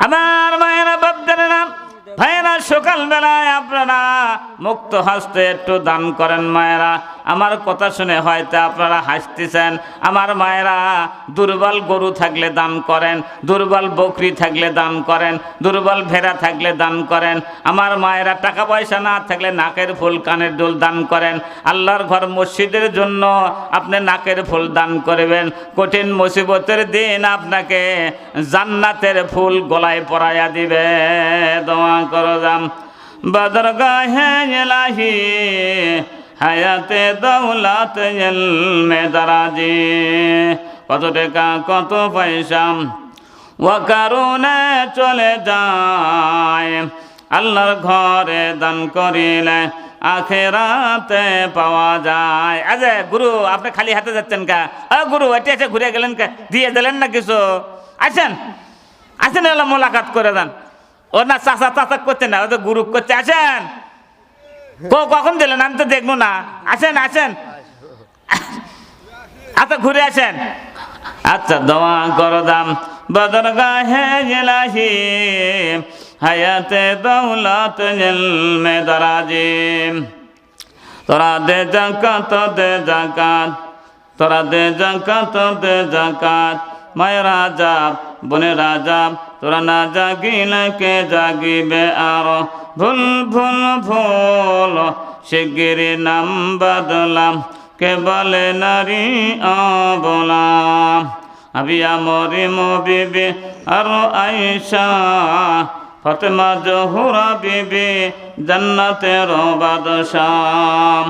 আমার মায়েরা বাপদারেরা ভাইয়েরা, সকালবেলায় আপনারা মুক্ত হস্তে একটু দান করেন। মায়েরা, আমার কথা শুনে হয়তো আপনারা হাসতেছেন। আমার মায়েরা, দুর্বল গরু থাকলে দান করেন, দুর্বল বকরি থাকলে দান করেন, দুর্বল ভেড়া থাকলে দান করেন। আমার মায়েরা, টাকা পয়সা না থাকলে নাকের ফুল কানের দুল দান করেন। আল্লাহর ঘর মসজিদের জন্য আপনি নাকের ফুল দান করবেন। কঠিন মুসিবতের দিন আপনাকে জান্নাতের ফুল গলায় পরাইয়া দিবে। দোয়া করলাম বদরগাহে ইলাহি হায়াতে দৌলত ইলমে দারাজি। কত টাকা কত পয়সা ও কারণে চলে যায়, আল্লাহর ঘরে দান করিলে আখেরাতে পাওয়া যায়। আচ্ছা গুরু, আপনি খালি হাতে যাচ্ছেন কা? গুরু এটি আছে, ঘুরে গেলেন কা? দিয়ে দিলেন না কিছু? আসেন আসেন, এলাম মোলাকাত করে দেন। ও না চাচা চাচা করছে না, ও তো গুরু করছে। আসেন, কখন দিলেন? আমি তো দেখবো না। আসেন আসেন, আচ্ছা ঘুরে আসেন। আচ্ছা, দোয়া করো দাম বদরগাহে ইলাহি হায়াতে দৌলত ইলমে দারাজি। তোরা দে জাকাত, দে জাকাত, তোরা দে জাকাত, দে জাকাত। মায়ের রাজাব বনে রাজাব, তোরা না জাগিলে কে জাগিবে আর? ভুল ভুল ভুল শিগগিরি নাম বদলাম, কে বলে নারী অবলাম। আবিয়া মরিম বিবি আর আয়েশা, ফাতেমা জোহরা বিবি জান্নাতের বাদশাহ।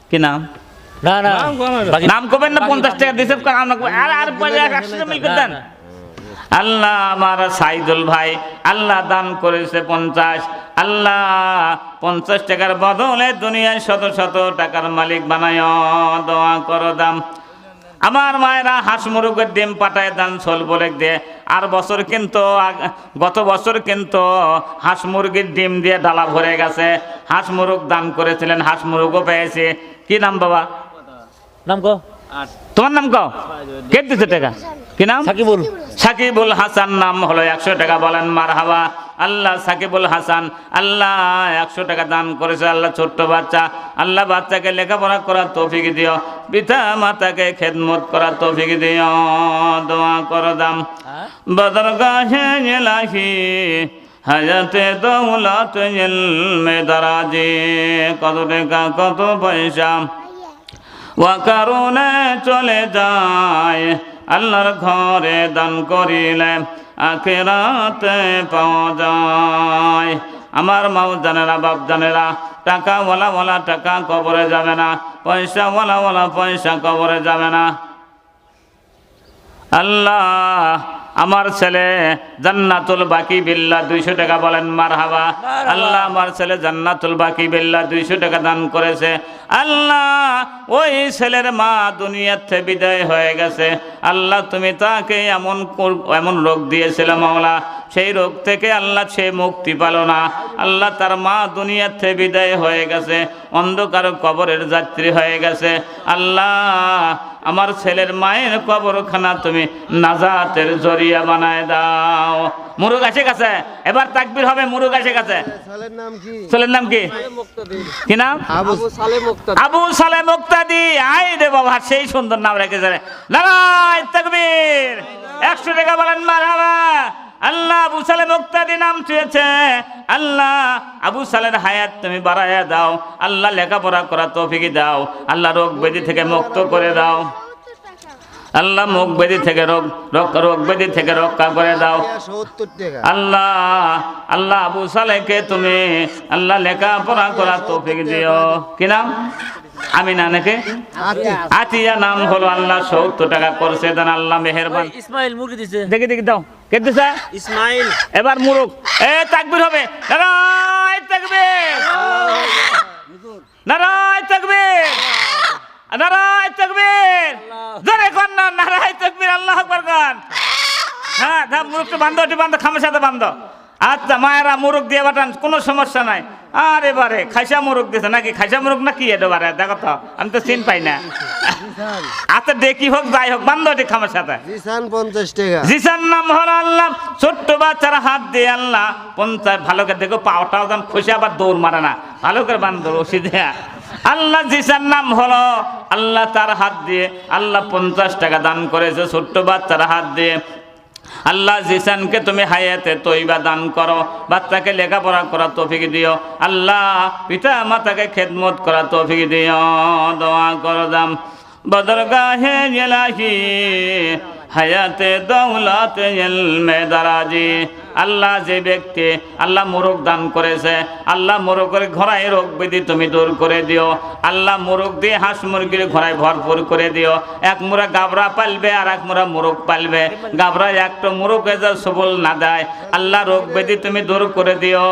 কি নাম? না না, নাম করবেন না? 50 টাকা দিছে। আর 100 মিল করতেন। আল্লাহ আমার সাইদুল ভাই, আল্লাহ দান করেছে 50। আল্লাহ 50 টাকার বদলে দুনিয়ায় শত শত টাকার মালিক বানায়। দোয়া করো দাম। আমার মায়েরা হাঁস মুরগের ডিম পাঠায় দান সোল বলে দিয়ে। আর বছর কিন্তু গত বছর কিন্তু হাঁস মুরগির ডিম দিয়ে ডালা ভরে গেছে। হাঁস মুরগ দান করেছিলেন, হাঁস মুরগও পেয়েছে। কি নাম বাবা? নাম কো? তোমার নাম কও? কে দিচ্ছে টাকা? কি নাম? সাকিবুল। সাকিবুল হাসান নাম হলো। 100 টাকা বলেন মারহাবা। আল্লাহ সাকিবুল হাসান, আল্লাহ 100 টাকা দান করেছে। আল্লাহ ছোট্ট বাচ্চা, আল্লাহ বাচ্চাকে লেখাপড়া করার তৌফিক দিও, পিতা মাতাকে খেদমত করার তৌফিক দিও। দোয়া করো দাম বদরগাহে ইলাহি হায়াতে দৌলত ইলমে দারাজি। কত টাকা কত পয়সা ও কারণে চলে যায়, আল্লাহর ঘরে দান করিলে আখিরাতে পাওয়া যায়। আমার মাও জানেরা, বাপ জানেরা, টাকাওয়ালা টাকা কবরে যাবে না, পয়সাওয়ালা পয়সা কবরে যাবে না। আল্লাহ আমার ছেলে জান্নাতুল বাকি বিল্লাহ 200 টাকা বলেন মারহাবা। আল্লাহ আমার ছেলে জান্নাতুল বাকি বিল্লাহ 200 টাকা দান করেছে। আল্লাহ ওই ছেলের মা দুনিয়ার থেকে বিদায় হয়ে গেছে। আল্লাহ তুমি তাকে এমন রোগ দিয়েছিল মাওলা, সেই রোগ থেকে আল্লাহ সে মুক্তি পেল না। আল্লাহ তার মা দুনিয়ার থেকে বিদায় হয়ে গেছে, অন্ধকার কবরের যাত্রী হয়ে গেছে। আল্লাহ আমার ছেলের মায়ের কবরখানা তুমি নাজাতের জরিয়া বানায় দাও। মুরুগ আসে গেছে, এবার তাকবীর হবে। মুরুগ আসে গেছে। ছেলের নাম কি? কি নাম? আবু সালে মুক্তাদি। আই রে বাবা, সেই সুন্দর নাম রেখেছে। নারায় তাকবীর। 100 টাকা বলেন মারহাবা। আল্লাহ আবু সালে মুক্তাদি নাম চেয়েছে। আল্লাহ আবু সালের হায়াত তুমি বাড়াইয়া দাও। আল্লাহ লেখাপড়া করার তৌফিক দাও। আল্লাহ রোগ ব্যাধি থেকে মুক্ত করে দাও। আল্লাহ মুখ ব্যাধি থেকে রোগ ব্যাধি থেকে রক্ষা করে দাও। আল্লাহ আল্লাহ আবু সালেহকে তুমি আল্লাহ লেখাপড়া করার তৌফিক দিও। কি নাম? আমিনা নাকি? আতিয়া নাম হলো। আল্লাহ 70 টাকা করছে দেন। আল্লাহ মেহেরবান। ইসমাইল মুরগি দিছে। দেখি দাও। কে দিছে? ইসমাইল। এবার মুরুক। তাকবীর হবে। নারায়ে তাকবীর, নারায়ে তাকবীর, নারায়ে তাকবীর। জোরে কোন না নারায়ে তাকবীর। আল্লাহু আকবার গান। হ্যাঁ, মুরুকটা বান্ধো, খামের সাথে বান্ধো। আচ্ছা মায়েরা মুরুক দিয়ে বাটান, কোনো সমস্যা নাই। আর এবারে খাইসা মুরুক দিছে নাকি? খাইসা মুরুক না কি? এবারে দেখো তো, আমি তো চিন পাই না। আচ্ছা দেখি হোক যাই হোক বান্ধবটি খামের সাথে জিসান 50 টাকা জিসান নাম হলো আল্লাহ ছোট্ট বাচ্চার হাত দিয়ে আল্লাহ 50 ভালো করে দেখো পাওটাও যেন খুশি আবার দৌড় মারে না ভালো করে বান্ধব রশি দেয়া আল্লাহ জিসান নাম হলো আল্লাহ তার হাত দিয়ে আল্লাহ 50 টাকা দান করেছে ছোট্ট বাচ্চার হাত দিয়ে আল্লাহ জিসানকে তুমি হায়াতে তৈবা দান করো বাচ্চাকে লেখাপড়া করার তৌফিক দিও আল্লাহ পিতা মাতাকে খেদমত করার তৌফিক দিও দোয়া করো দাম বদরগাহে ইলাহি হায়াতে দৌলতে ইলমে দারাজি আল্লাহ যে ব্যক্তি আল্লাহ মোরগ দান করেছে আল্লাহ মোরগের ঘোড়ায় রোগ ব্যাধি তুমি দূর করে দিও আল্লাহ মোরগ দিয়ে হাঁস মুরগির ঘোড়ায় ভরপুর করে দিও এক মুরা গাবরা পালবে আর এক মুরা মোরগ পালবে গাবরা একটা মোরগে যা সবল না দেয় আল্লাহ রোগ ব্যাধি তুমি দূর করে দিও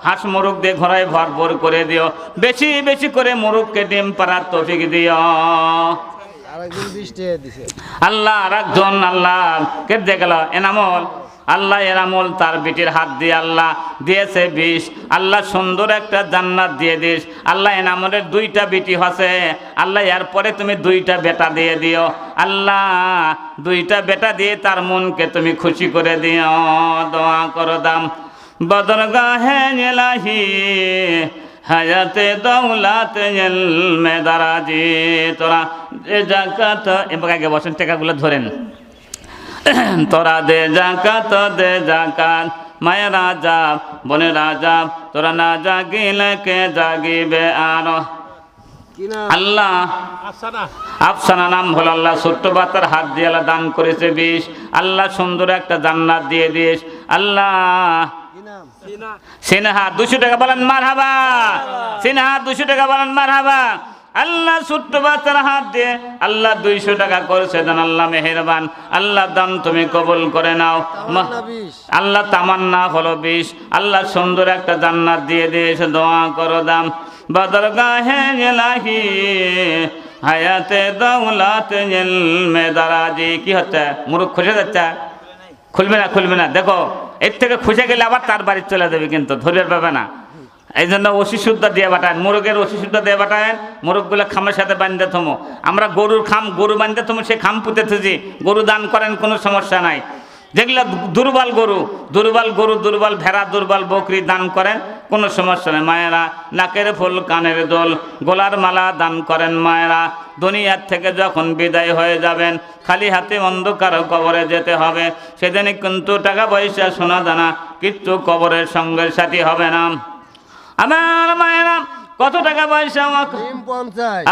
হাঁস মোরগ দিয়ে ঘোড়ায় ভরপুর করে দিও বেশি বেশি করে মোরগকে ডিম পাড়ার তৌফিক দিও আরেকজন 20 টাকা দিছে আল্লাহ আর একজন আল্লাহ কে দিয়ে গেল এনামল আল্লাহ এনামল তার বিটির হাত দিয়ে আল্লাহ দিয়েছে 20 আল্লাহ সুন্দর একটা জান্নাত দিয়ে দিস আল্লাহ এনামলের 2টা বিটি আছে আল্লাহ এরপরে তুমি 2টা বেটা দিয়ে দিও আল্লাহ 2টা বেটা দিয়ে তার মনকে তুমি খুশি করে দিও দোয়া করো দাম বদরগাহে ইলাহি হায়াতে দৌলাতে ইলমে দারাজি তোরা দে জাকাত এবার আগে বসেন টাকাগুলো ধরেন তোরা দে জাকাত মায়ের রাজা বনে রাজা তোরা না জাগিলে কে জাগিবে আর কি না আল্লাহ আফসানা নাম হলো আল্লাহ ছোট্ট বাচ্চার হাত দিয়ে আল্লাহ দান করেছে 20 আল্লাহ সুন্দর একটা জান্নাত দিয়ে দিস আল্লাহ কি নাম সিনহা 200 টাকা বলেন মারহাবা সিনহা 200 টাকা বলেন মারহাবা আল্লাহ ছোট্ট বাচ্চার হাত দিয়ে আল্লাহ 200 টাকা করেছে দেন আল্লাহ মেহেরবান আল্লাহ দান তুমি কবুল করে নাও আল্লাহ তামান্না হলো 20 আল্লাহ সুন্দর একটা জান্নাত দিয়ে দিয়েছে দোয়া করো দাম বদরগাহে ইলাহি হায়াতে দৌলাতে ইলমে দারাজি কি হচ্ছে মুরুখ খুশে যাচ্ছে খুলবে না দেখো এর থেকে খুশে গেলে আবার তার বাড়ি চলে যাবে কিন্তু ধরে পাবে না এই জন্য ওষি শুদ্ধ দিয়ে বাটান মোরগের ওষি শুদ্ধ দিয়ে বাটান মোরগগুলো খামের সাথে বাঁধতে থমো আমরা গরুর খাম গরু বাঁধতে থমো সে খাম পুঁতে থুজি গরু দান করেন কোনো সমস্যা নাই যেগুলো দুর্বল গরু দুর্বল ভেড়া দুর্বল বকরি দান করেন কোনো সমস্যা নেই মায়েরা নাকের ফুল কানের দোল গোলার মালা দান করেন মায়েরা দুনিয়ার থেকে যখন বিদায় হয়ে যাবেন খালি হাতে অন্ধকার কবরে যেতে হবে সেদিন কিন্তু টাকা পয়সা সোনা দানা কিচ্ছু কবরের সঙ্গে সাথী হবে না আমার মায়েরা কত টাকা পয়সা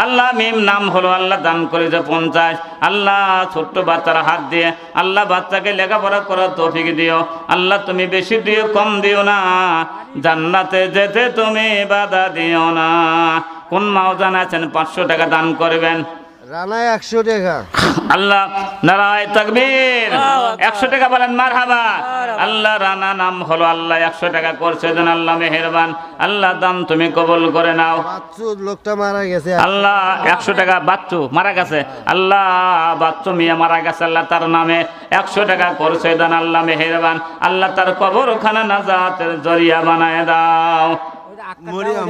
আল্লাহ মিম নাম হলো আল্লাহ দান করেছে 50 আল্লাহ ছোট্ট বাচ্চার হাত দিয়ে আল্লাহ বাচ্চাকে লেখাপড়া করার তৌফিক দিও আল্লাহ তুমি বেশি দিও কম দিও না জান্নাতে যেতে তুমি বাধা দিও না কোন মাওজান আছেন 500 টাকা দান করবেন রানা 100 টাকা আল্লাহ নারায়ে তাকবীর 100 টাকা বলেন মারহাবা আল্লাহ রানা নাম হলো আল্লাহ 100 টাকা করছে দেন আল্লাহ মেহেরবান আল্লাহ দান তুমি কবুল করে নাও বাচ্চু লোকটা মারা গেছে আল্লাহ 100 টাকা বাচ্চু মারা গেছে আল্লাহ বাচ্চু মিয়া মারা গেছে আল্লাহ তার নামে 100 টাকা করছে দেন আল্লাহ মেহেরবান আল্লাহ তার কবরখানা নাজাতের জরিয়া বানায় দাও মরিয়ম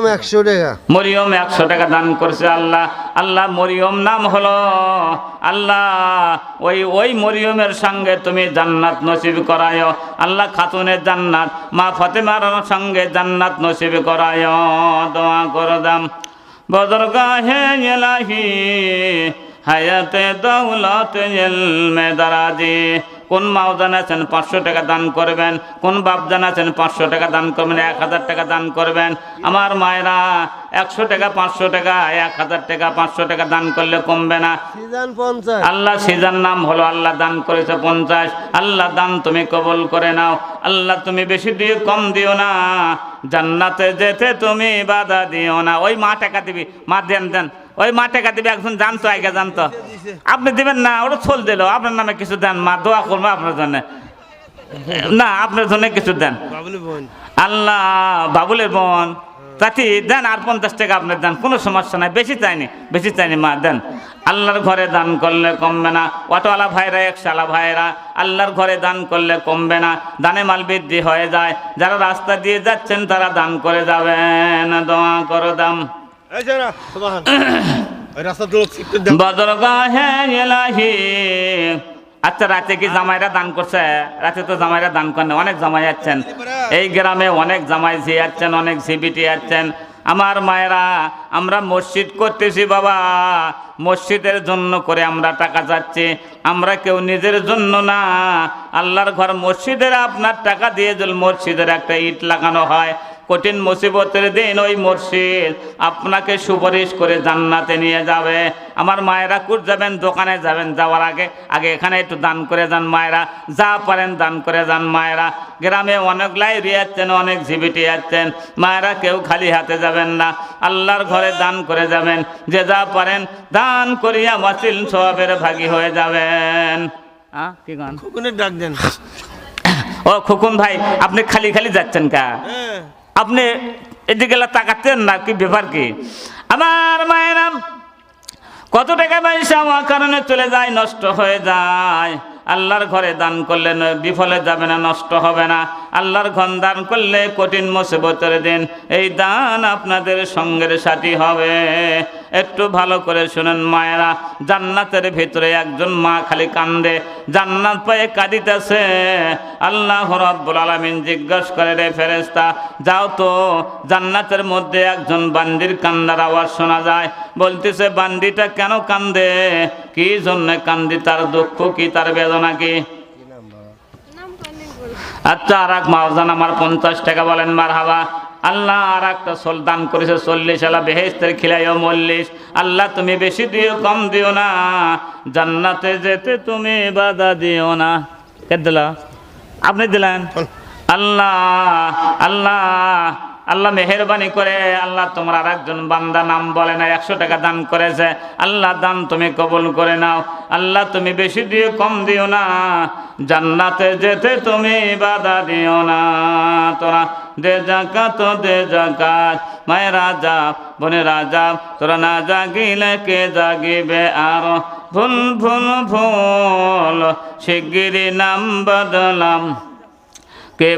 100 টাকা মরিয়ম 100 টাকা দান করছে আল্লাহ আল্লাহ মরিয়ম নাম হলো আল্লাহ ওই মরিয়মের সঙ্গে তুমি জান্নাত নসিব করায়ো আল্লাহ খাতুনের জান্নাত মা ফাতেমার সঙ্গে জান্নাত নসিব করায়ো দোয়া করে দাম বদরগাহে ইলাহি হায়াতে দৌলতে ইলমে দারাজি কোন মাও জানাচ্ছেন 500 টাকা দান করবেন কোন বাপ জানাচ্ছেন 500 টাকা দান করবেন 1000 টাকা দান করবেন আমার মায়েরা 100 টাকা 500 টাকা 1000 টাকা 500 টাকা দান করলে কমবে না সিজন 50 আল্লাহ সিজান নাম হলো আল্লাহ দান করেছে 50 আল্লাহ দান তুমি কবুল করে নাও আল্লাহ তুমি বেশি দিও কম দিও না জান্নাতে যেতে তুমি বাধা দিও না ওই মা টাকা দিবি মা দেন ওই মা টাকা দিবে একজন জানতো আগে জানতো আপনি দিবেন না ওটা চল দিল আপনার নামে কিছু দেন মা দোয়া করবো আপনার জন্য না আপনার জন্য কিছু দেন আল্লাহ বাবুলের বোন চাচি দেন আর 50 টাকা আপনার দেন কোনো সমস্যা নাই বেশি চাইনি মা দেন আল্লাহর ঘরে দান করলে কমবে না অটোওয়ালা ভাইরা একশালা ভাইরা আল্লাহর ঘরে দান করলে কমবে না দানে মাল বৃদ্ধি হয়ে যায় যারা রাস্তা দিয়ে যাচ্ছেন তারা দান করে যাবেন দোয়া করো দাম বদরগাহে ইলাহি। আচ্ছা, রাতে কি জামাইরা দান করছে? রাতে তো জামাইরা দান করেন, অনেক জামাই আছেন এই গ্রামে, অনেক জামাই ঝি আছেন, অনেক ঝিবিটি আছেন। আমার মায়েরা, আমরা মসজিদ করতেছি বাবা, মসজিদের জন্য করে আমরা টাকা যাচ্ছি, আমরা কেউ নিজের জন্য না। আল্লাহর ঘর মসজিদের আপনার টাকা দিয়ে যদি মসজিদের একটা ইট লাগানো হয়, কঠিন মুসিবতের দিন ওই মসজিদ আপনাকে সুপারিশ করে জান্নাতে নিয়ে যাবে। আমার মায়েরা কুট যাবেন, দোকানে যাবেন, যাওয়ার আগে আগে এখানে একটু দান করে যান মায়েরা, যা পারেন দান করে যান মায়েরা। গ্রামে অনেক লাইরি আছেন, অনেক ঝিবিটি আছেন, মায়েরা কেউ খালি হাতে যাবেন না, আল্লাহর ঘরে দান করে যাবেন। যে যা পারেন দান করিয়া ওয়াসিল সওয়াবের ভাগী হয়ে যাবেন। কি গান? ডাক দেন। ও খুকুন ভাই, আপনি খালি খালি যাচ্ছেন কা? আপনি এদিকে তাকাচ্ছেন না, কি ব্যাপার কি? আমার মায়েরা, কত টাকা পয়সা আমার কারণে চলে যায়, নষ্ট হয়ে যায়। আল্লাহর ঘরে দান করলে বিফলে যাবে না, নষ্ট হবে না। আল্লাহর ঘর দান করলে কঠিন মুসিবতের দিন এই দান আপনাদের সঙ্গের সাথী হবে। একটু ভালো করে শুনেন মায়েরা, জান্নাতের ভিতরে একজন মা খালি কান্দে, জান্নাত পায়ে কাঁদিতেছে। আল্লাহ রাব্বুল আলামিন জিজ্ঞাসা করে, রে ফেরেশতা, যাও তো, জান্নাতের মধ্যে একজন বান্দির কান্নার আওয়াজ শোনা যায়। বলতেছে, বান্দিটা কেন কান্দে, কি জন্য কান্দি, তার দুঃখ কি, তার বেদনা কি? আচ্ছা, আর এক মাওজান আমার 50 টাকা বলেন মারহাবা। আল্লাহ আর একটা সোল দান করেছে 40, আল্লাহ বেহেশতের খিলাইও 40। আল্লাহ তুমি বেশি দিও, কম দিও না, জান্নাতে যেতে তুমি বাধা দিও না। কে দিল? আপনি দিলেন। আল্লাহ আল্লাহ আল্লাহ মেহেরবানি করে, আল্লাহ তোমার আর একজন বান্দা নাম বলে না, 100 টাকা দান করেছে। আল্লাহ দান তুমি কবুল করে নাও। আল্লাহ তুমি বেশি দিও, কম দিও না, জান্নাতে যেতে তুমি বাধা দিও না। তোরা দে জাকাত, দে জাকাত, মায়ের রাজা বনে রাজা, তোরা না জাগিলে কে জাগিবে আর? ভুল ভুল ভুল শিগগিরি নাম বদলাম, কে